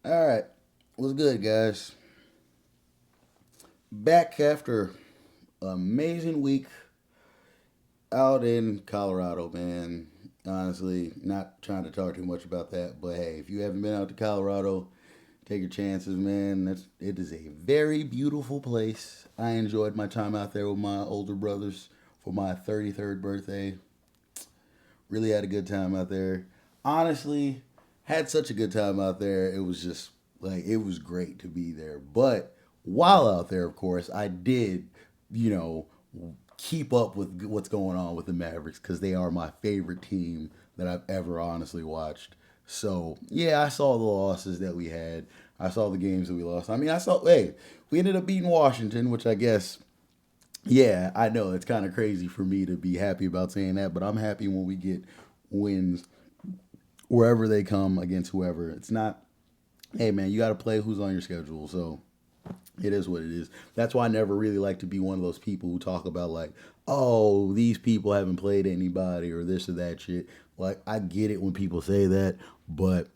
All right. What's good, guys? Back after an amazing week out in Colorado, man. Honestly, not trying to talk too much about that, but hey, if you haven't been out to Colorado, take your chances, man. It is a very beautiful place. I enjoyed my time out there with my older brothers for my 33rd birthday. Really had a good time out there. Honestly, had such a good time out there. It was just like it was great to be there. But while out there, of course, I did, you know, keep up with what's going on with the Mavericks because they are my favorite team that I've ever honestly watched. So yeah, I saw the losses that we had. I saw the games that we lost. I mean, I saw. Hey, we ended up beating Washington, which I guess yeah, I know it's kind of crazy for me to be happy about saying that, but I'm happy when we get wins wherever they come against whoever. It's not, hey man, you got to play who's on your schedule. So it is what it is. That's why I never really like to be one of those people who talk about like, oh, these people haven't played anybody or this or that shit. Like I get it when people say that, but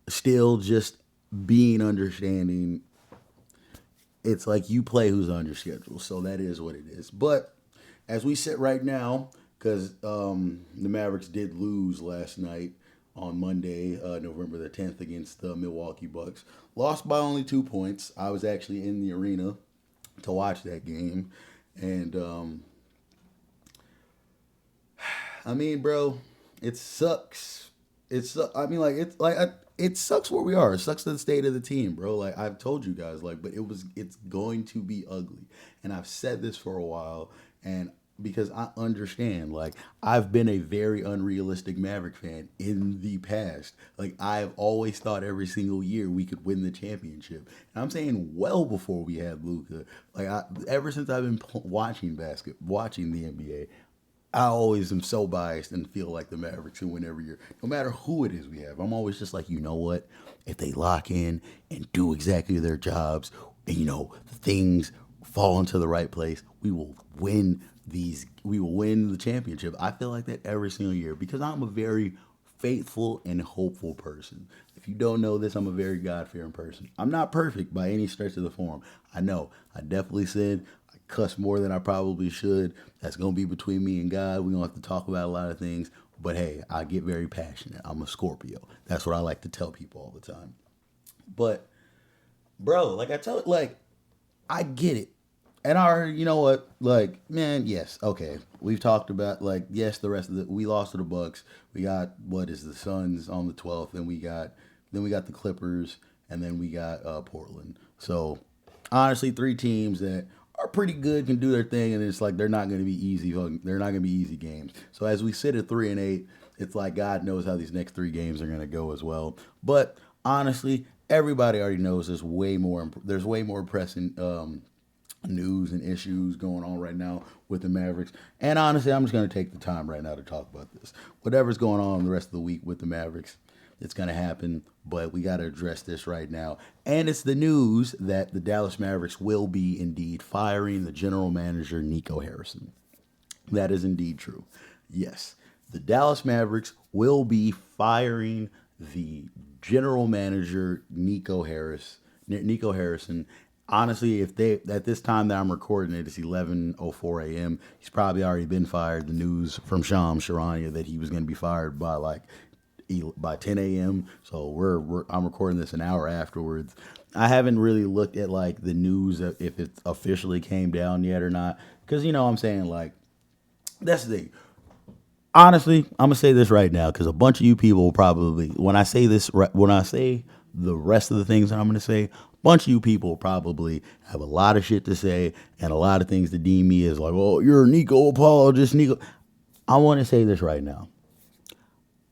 still just being understanding it's like you play who's on your schedule. So that is what it is. But as we sit right now, because the Mavericks did lose last night on Monday, November the 10th, against the Milwaukee Bucks. Lost by only 2 points. I was actually in the arena to watch that game. And I mean, bro, it sucks. I mean, like it sucks where we are. It sucks the state of the team, bro. Like I've told you guys, like, but it's going to be ugly, and I've said this for a while, and because I understand, like I've been a very unrealistic Maverick fan in the past. Like I've always thought every single year we could win the championship, and I'm saying well before we had Luca. Ever since I've been watching the NBA. I always am so biased and feel like the Mavericks will win every year, no matter who it is we have. I'm always just like, you know what? If they lock in and do exactly their jobs, and things fall into the right place, we will win these. We will win the championship. I feel like that every single year because I'm a very faithful and hopeful person. If you don't know this, I'm a very God fearing person. I'm not perfect by any stretch of the form. I know. I definitely said I cuss more than I probably should. That's gonna be between me and God. We don't have to talk about a lot of things. But hey, I get very passionate. I'm a Scorpio. That's what I like to tell people all the time. But bro, I get it. And you know what? Like, man, yes, okay. We've talked about like, yes, the rest of we lost to the Bucks. We got what is the Suns on the 12th, and we got the Clippers, and then we got Portland. So honestly, three teams that are pretty good, can do their thing, and it's like they're not going to be easy. They're not going to be easy games. So as we sit at 3-8, it's like God knows how these next three games are going to go as well. But honestly, everybody already knows there's way more pressing news and issues going on right now with the Mavericks. And honestly, I'm just going to take the time right now to talk about this. Whatever's going on the rest of the week with the Mavericks, it's going to happen, but we got to address this right now. And it's the news that the Dallas Mavericks will be indeed firing the general manager, Nico Harrison. That is indeed true. Yes, the Dallas Mavericks will be firing the general manager, Nico Harrison. Honestly, if they at this time that I'm recording it, it's 11:04 a.m. He's probably already been fired. The news from Shams Charania that he was going to be fired by by 10 a.m. So I'm recording this an hour afterwards. I haven't really looked at like the news if it officially came down yet or not, because I'm saying like that's the thing. Honestly, I'm gonna say this right now because a bunch of you people will probably when I say the rest of the things that I'm gonna say, a bunch of you people will probably have a lot of shit to say and a lot of things to deem me as like, oh, you're a Nico apologist, Nico. I want to say this right now.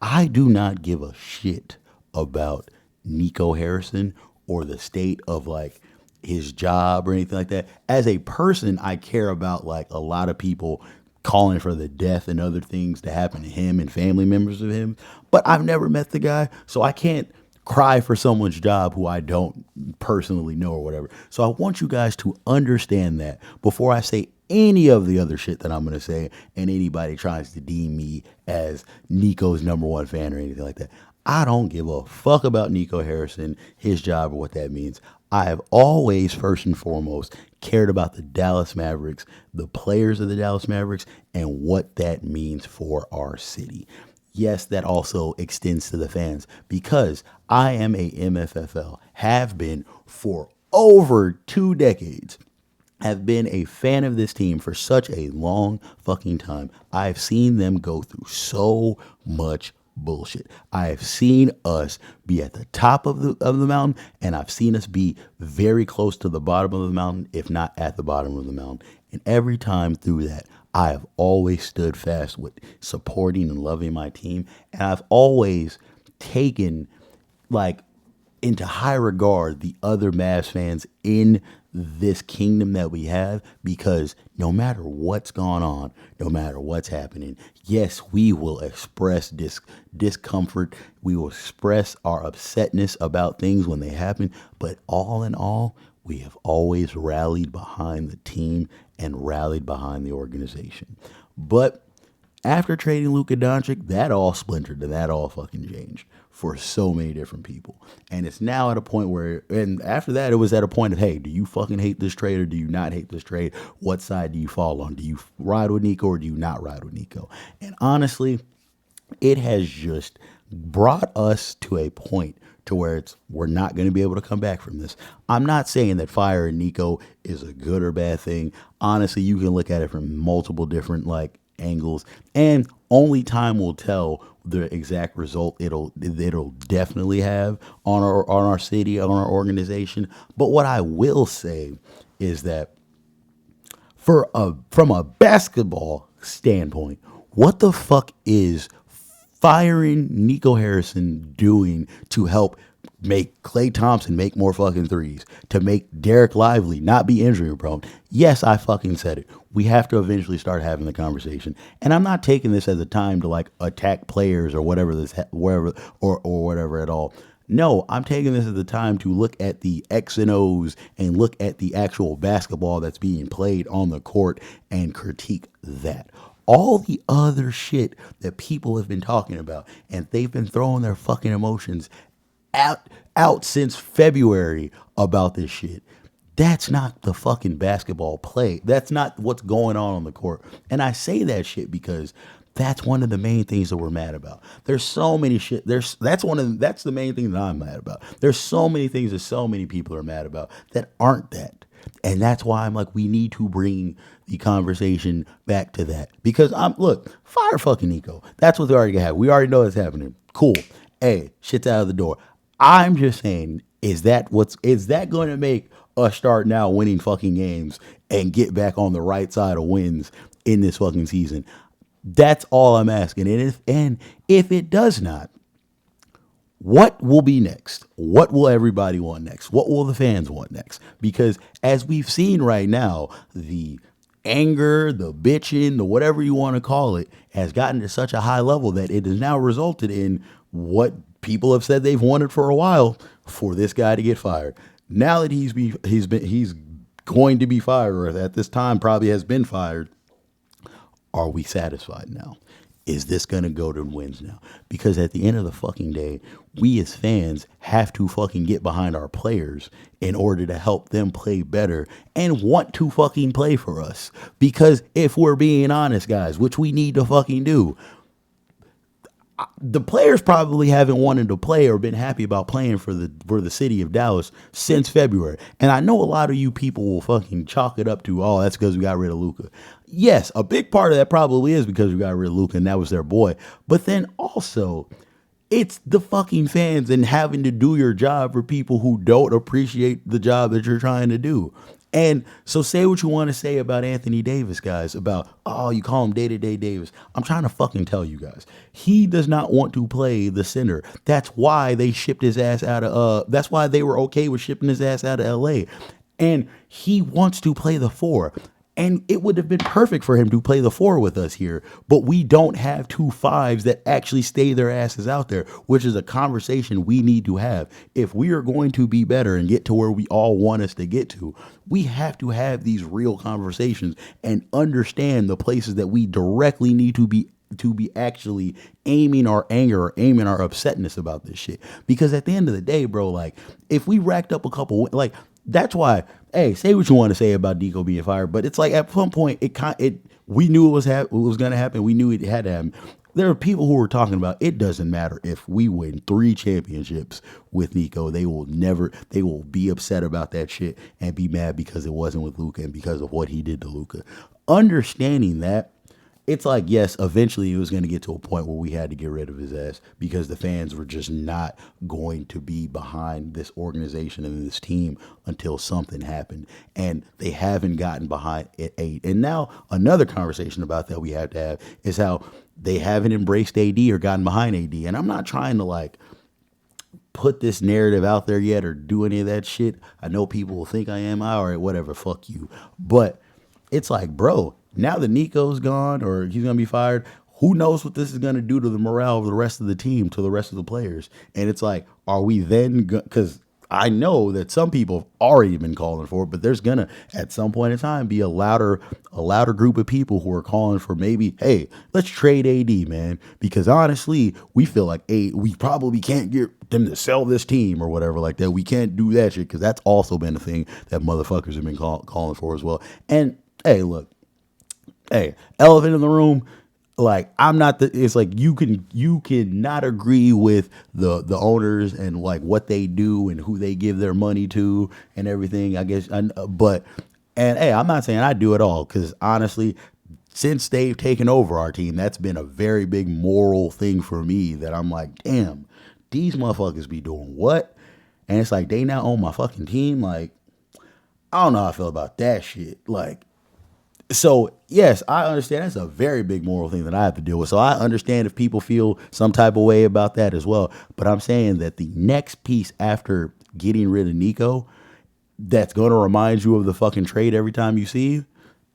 I do not give a shit about Nico Harrison or the state of like his job or anything like that. As a person, I care about like a lot of people calling for the death and other things to happen to him and family members of him. But I've never met the guy, so I can't cry for someone's job who I don't personally know or whatever. So I want you guys to understand that before I say any of the other shit that I'm going to say and anybody tries to deem me as Nico's number one fan or anything like that. I don't give a fuck about Nico Harrison, his job, or what that means. I have always, first and foremost, cared about the Dallas Mavericks, the players of the Dallas Mavericks, and what that means for our city. Yes, that also extends to the fans because I am a MFFL, have been for over 2 decades, have been a fan of this team for such a long fucking time. I've seen them go through so much bullshit. I have seen us be at the top of the mountain, and I've seen us be very close to the bottom of the mountain, if not at the bottom of the mountain. And every time through that, I have always stood fast with supporting and loving my team, and I've always taken like into high regard the other Mavs fans in this kingdom that we have, because no matter what's going on, no matter what's happening, yes, we will express discomfort. We will express our upsetness about things when they happen. But all in all, we have always rallied behind the team and rallied behind the organization. But after trading Luka Doncic, that all splintered and that all fucking changed for so many different people. And it's now at a point where, and after that, it was at a point of, hey, do you fucking hate this trade or do you not hate this trade? What side do you fall on? Do you ride with Nico or do you not ride with Nico? And honestly, it has just brought us to a point to where we're not going to be able to come back from this. I'm not saying that firing Nico is a good or bad thing. Honestly, you can look at it from multiple different angles, and only time will tell the exact result it'll definitely have on our city, on our organization. But what I will say is that from a basketball standpoint, what the fuck is firing Nico Harrison doing to help make Klay Thompson make more fucking threes, to make Derek Lively not be injury prone? Yes, I fucking said it. We have to eventually start having the conversation. And I'm not taking this as a time to attack players or whatever wherever or whatever at all. No, I'm taking this as the time to look at the X and O's and look at the actual basketball that's being played on the court and critique that. All the other shit that people have been talking about, and they've been throwing their fucking emotions out since February about this shit. That's not the fucking basketball play. That's not what's going on the court. And I say that shit because that's one of the main things that we're mad about. There's so many shit. That's the main thing that I'm mad about. There's so many things that so many people are mad about that aren't that. And that's why I'm like, we need to bring the conversation back to that. Because fire fucking Nico. That's what we already have. We already know it's happening. Cool. Hey, shit's out of the door. I'm just saying, is that going to make us start now winning fucking games and get back on the right side of wins in this fucking season? That's all I'm asking. And if it does not, what will be next? What will everybody want next? What will the fans want next? Because as we've seen right now, the anger, the bitching, the whatever you want to call it, has gotten to such a high level that it has now resulted in what people have said they've wanted for a while, for this guy to get fired. Now that he's going to be fired, or at this time probably has been fired, are we satisfied now? Is this going to go to wins now? Because at the end of the fucking day, we as fans have to fucking get behind our players in order to help them play better and want to fucking play for us. Because if we're being honest, guys, which we need to fucking do, the players probably haven't wanted to play or been happy about playing for the city of Dallas since February. And I know a lot of you people will fucking chalk it up to, oh, that's because we got rid of Luka. Yes, a big part of that probably is because we got rid of Luka and that was their boy. But then also, it's the fucking fans and having to do your job for people who don't appreciate the job that you're trying to do. And so say what you want to say about Anthony Davis, guys, about, oh, you call him day-to-day Davis. I'm trying to fucking tell you guys. He does not want to play the center. That's why they shipped his ass out of, that's why they were okay with shipping his ass out of LA. And he wants to play the 4. And it would have been perfect for him to play the 4 with us here. But we don't have 2 5s that actually stay their asses out there, which is a conversation we need to have. If we are going to be better and get to where we all want us to get to, we have to have these real conversations and understand the places that we directly need to be actually aiming our anger or aiming our upsetness about this shit. Because at the end of the day, bro, like if we racked up a couple, like that's why. Hey, say what you want to say about Nico being fired, but it's like at some point it we knew it was going to happen. We knew it had to happen. There are people who were talking about it doesn't matter if we win 3 championships with Nico. They will be upset about that shit and be mad because it wasn't with Luka and because of what he did to Luka. Understanding that, it's like, yes, eventually it was going to get to a point where we had to get rid of his ass because the fans were just not going to be behind this organization and this team until something happened. And they haven't gotten behind at 8. And now another conversation about that we have to have is how they haven't embraced AD or gotten behind AD. And I'm not trying to like put this narrative out there yet or do any of that shit. I know people will think I am. All right, whatever, fuck you. But it's like, bro, now that Nico's gone or he's going to be fired, who knows what this is going to do to the morale of the rest of the team, to the rest of the players. And it's like, are we then, because I know that some people have already been calling for it, but there's going to, at some point in time, be a louder group of people who are calling for maybe, hey, let's trade AD, man. Because honestly, we feel like we probably can't get them to sell this team or whatever like that. We can't do that shit because that's also been a thing that motherfuckers have been calling for as well. And hey, look, elephant in the room. Like it's like you can not agree with the owners and like what they do and who they give their money to and everything, I guess. And hey, I'm not saying I do it all because honestly, since they've taken over our team, that's been a very big moral thing for me that I'm like, damn, these motherfuckers be doing what? And it's like they now own my fucking team. Like, I don't know how I feel about that shit. Like, so, yes, I understand that's a very big moral thing that I have to deal with. So I understand if people feel some type of way about that as well. But I'm saying that the next piece after getting rid of Nico that's going to remind you of the fucking trade every time you see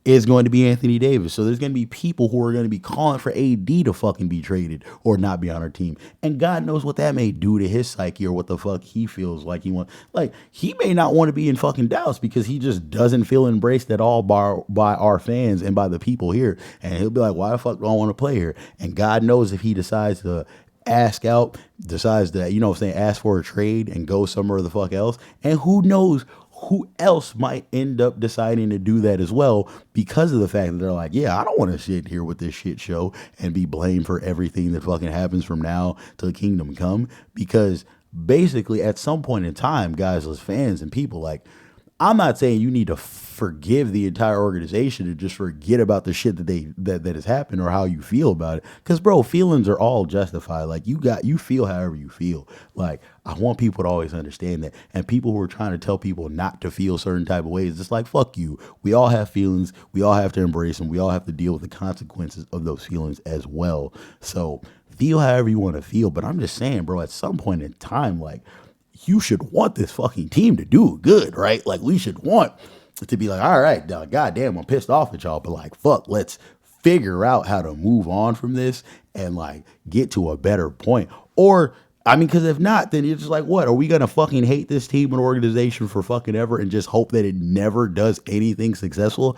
is going to be Anthony Davis. So there's going to be people who are going to be calling for AD to fucking be traded or not be on our team. And God knows what that may do to his psyche or what the fuck he feels like he wants. Like, he may not want to be in fucking Dallas because he just doesn't feel embraced at all by our fans and by the people here. And he'll be like, why the fuck do I want to play here? And God knows if he decides to decides to, you know what I'm saying, ask for a trade and go somewhere the fuck else. And who knows who else might end up deciding to do that as well because of the fact that they're like, yeah, I don't want to sit here with this shit show and be blamed for everything that fucking happens from now till the kingdom come. Because basically at some point in time, guys, as fans and people, like, I'm not saying you need to forgive the entire organization and just forget about the shit that has happened or how you feel about it. Because, bro, feelings are all justified. Like, you feel however you feel. Like, I want people to always understand that. And people who are trying to tell people not to feel certain type of ways, it's like, fuck you. We all have feelings. We all have to embrace them. We all have to deal with the consequences of those feelings as well. So feel however you want to feel. But I'm just saying, bro, at some point in time, like, you should want this fucking team to do good, right? Like, we should want to be like, all right, goddamn, I'm pissed off at y'all, but like, fuck, let's figure out how to move on from this and like get to a better point. Or, I mean, because if not, then you're just like, what? Are we going to fucking hate this team and organization for fucking ever and just hope that it never does anything successful?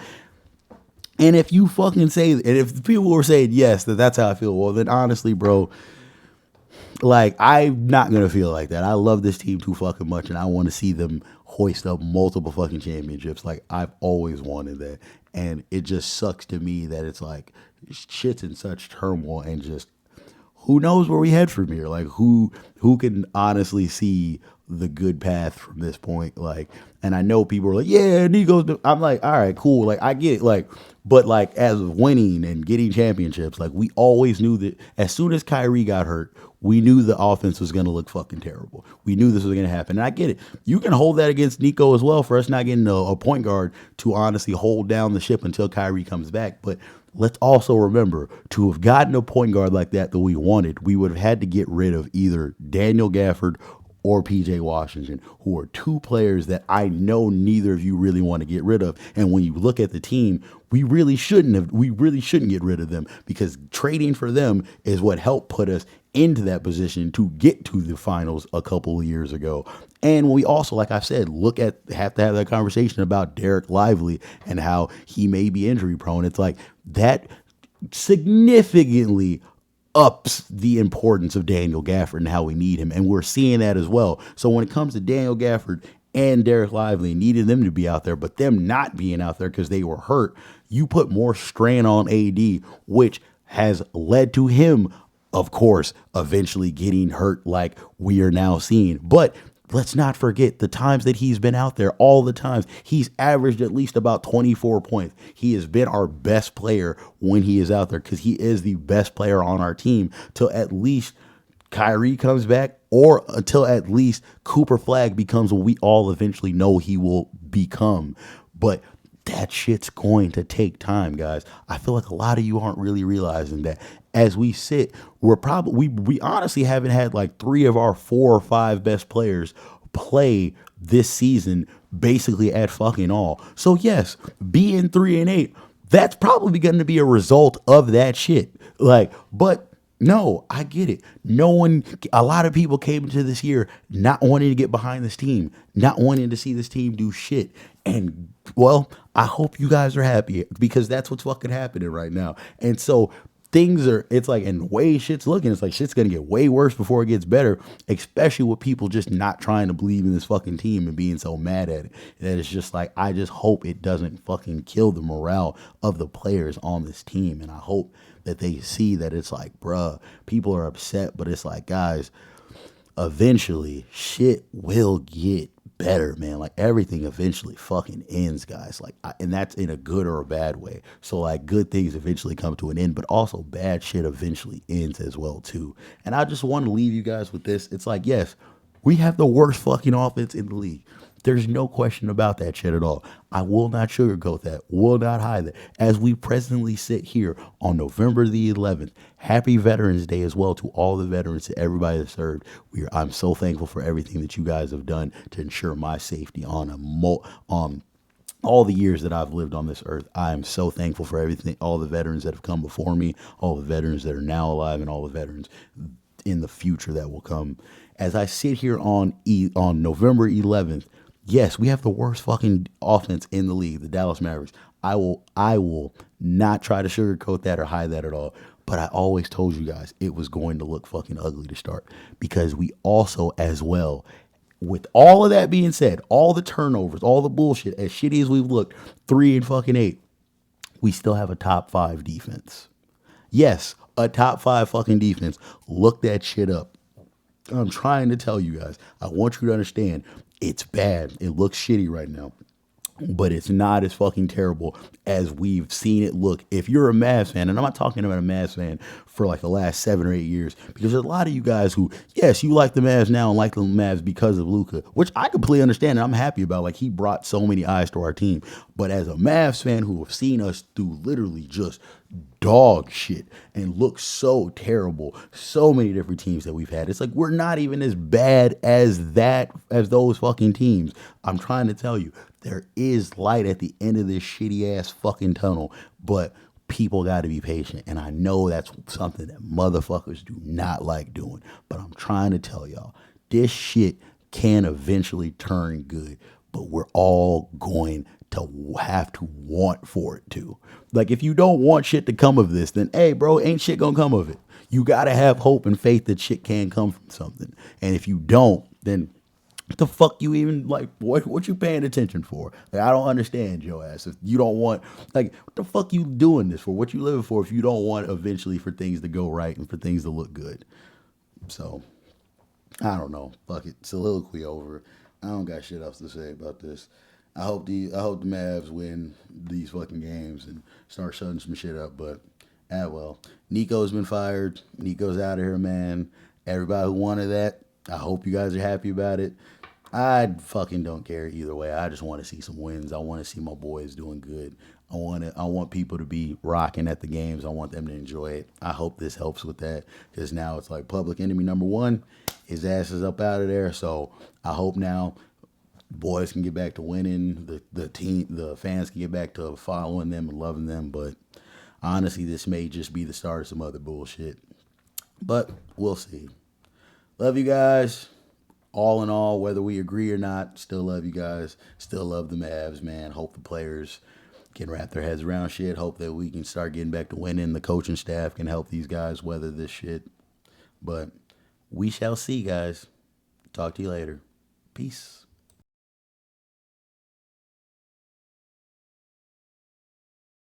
And if you fucking say, and if the people were saying yes, that's how I feel, well, then honestly, bro, like, I'm not going to feel like that. I love this team too fucking much, and I want to see them hoist up multiple fucking championships. Like, I've always wanted that. And it just sucks to me that it's like, shit's in such turmoil and just, who knows where we head from here? Like, who can honestly see the good path from this point? Like, and I know people are like, yeah, Nico's, I'm like, all right, cool. Like, I get it. Like, but like, as of winning and getting championships, like, we always knew that as soon as Kyrie got hurt, we knew the offense was going to look fucking terrible. We knew this was going to happen. And I get it. You can hold that against Nico as well for us not getting a point guard to honestly hold down the ship until Kyrie comes back. But let's also remember, to have gotten a point guard like that we wanted, we would have had to get rid of either Daniel Gafford or PJ Washington, who are two players that I know neither of you really want to get rid of. And when you look at the team, we really shouldn't get rid of them, because trading for them is what helped put us into that position to get to the finals a couple of years ago. And we also, like I said, have to have that conversation about Derek Lively and how he may be injury prone. It's like that. significantly ups the importance of Daniel Gafford and how we need him. And we're seeing that as well. So when it comes to Daniel Gafford and Derek Lively, needed them to be out there, but them not being out there because they were hurt, you put more strain on AD, which has led to him, of course, eventually getting hurt like we are now seeing. But let's not forget the times that he's been out there, all the times. He's averaged at least about 24 points. He has been our best player when he is out there because he is the best player on our team till at least Kyrie comes back or until at least Cooper Flag becomes what we all eventually know he will become. But that shit's going to take time, guys. I feel like a lot of you aren't really realizing that. As we sit, we honestly haven't had like 3 of our 4 or 5 best players play this season basically at fucking all. So yes, being 3-8, that's probably going to be a result of that shit. Like, but no, I get it. A lot of people came into this year not wanting to get behind this team, not wanting to see this team do shit. And well, I hope you guys are happy because that's what's fucking happening right now. And so it's like, and the way shit's looking, it's like shit's gonna get way worse before it gets better, especially with people just not trying to believe in this fucking team and being so mad at it. That it's just like, I just hope it doesn't fucking kill the morale of the players on this team. And I hope that they see that it's like, bruh, people are upset, but it's like, guys, eventually shit will get better, man. Like everything eventually fucking ends, guys. Like, and that's in a good or a bad way. So like good things eventually come to an end, but also bad shit eventually ends as well too. And I just want to leave you guys with this. It's like, yes, we have the worst fucking offense in the league. There's no question about that shit at all. I will not sugarcoat that, will not hide that. As we presently sit here on November the 11th, happy Veterans Day as well to all the veterans, to everybody that served. I'm so thankful for everything that you guys have done to ensure my safety on all the years that I've lived on this earth. I am so thankful for everything, all the veterans that have come before me, all the veterans that are now alive, and all the veterans in the future that will come. As I sit here on November 11th, yes, we have the worst fucking offense in the league, the Dallas Mavericks. I will not try to sugarcoat that or hide that at all. But I always told you guys it was going to look fucking ugly to start because we also, as well, with all of that being said, all the turnovers, all the bullshit, as shitty as we've looked, 3-8, we still have a top 5 defense. Yes, a top 5 fucking defense. Look that shit up. I'm trying to tell you guys. I want you to understand. It's bad. It looks shitty right now. But it's not as fucking terrible as we've seen it look. If you're a Mavs fan, and I'm not talking about a Mavs fan for like the last 7 or 8 years, because there's a lot of you guys who, yes, you like the Mavs now and like the Mavs because of Luka, which I completely understand and I'm happy about. Like, he brought so many eyes to our team. But as a Mavs fan who have seen us do literally just dog shit and look so terrible, so many different teams that we've had, it's like we're not even as bad as those fucking teams. I'm trying to tell you, there is light at the end of this shitty ass fucking tunnel, but people got to be patient. And I know that's something that motherfuckers do not like doing, but I'm trying to tell y'all, this shit can eventually turn good, but we're all going to have to want for it to. Like, if you don't want shit to come of this, then hey, bro, ain't shit gonna come of it. You gotta have hope and faith that shit can come from something. And if you don't, then what the fuck you even, like, what you paying attention for? Like, I don't understand your ass. If you don't want, like, what the fuck you doing this for? What you living for if you don't want eventually for things to go right and for things to look good? So, I don't know. Fuck it. Soliloquy over. I don't got shit else to say about this. I hope the Mavs win these fucking games and start shutting some shit up. But well, Nico's been fired. Nico's out of here, man. Everybody who wanted that, I hope you guys are happy about it. I fucking don't care either way. I just want to see some wins. I want to see my boys doing good. I want people to be rocking at the games. I want them to enjoy it. I hope this helps with that because now it's like public enemy number 1. His ass is up out of there. So I hope now boys can get back to winning. The fans can get back to following them and loving them. But honestly, this may just be the start of some other bullshit. But we'll see. Love you guys. All in all, whether we agree or not, still love you guys. Still love the Mavs, man. Hope the players can wrap their heads around shit. Hope that we can start getting back to winning. The coaching staff can help these guys weather this shit. But we shall see, guys. Talk to you later. Peace.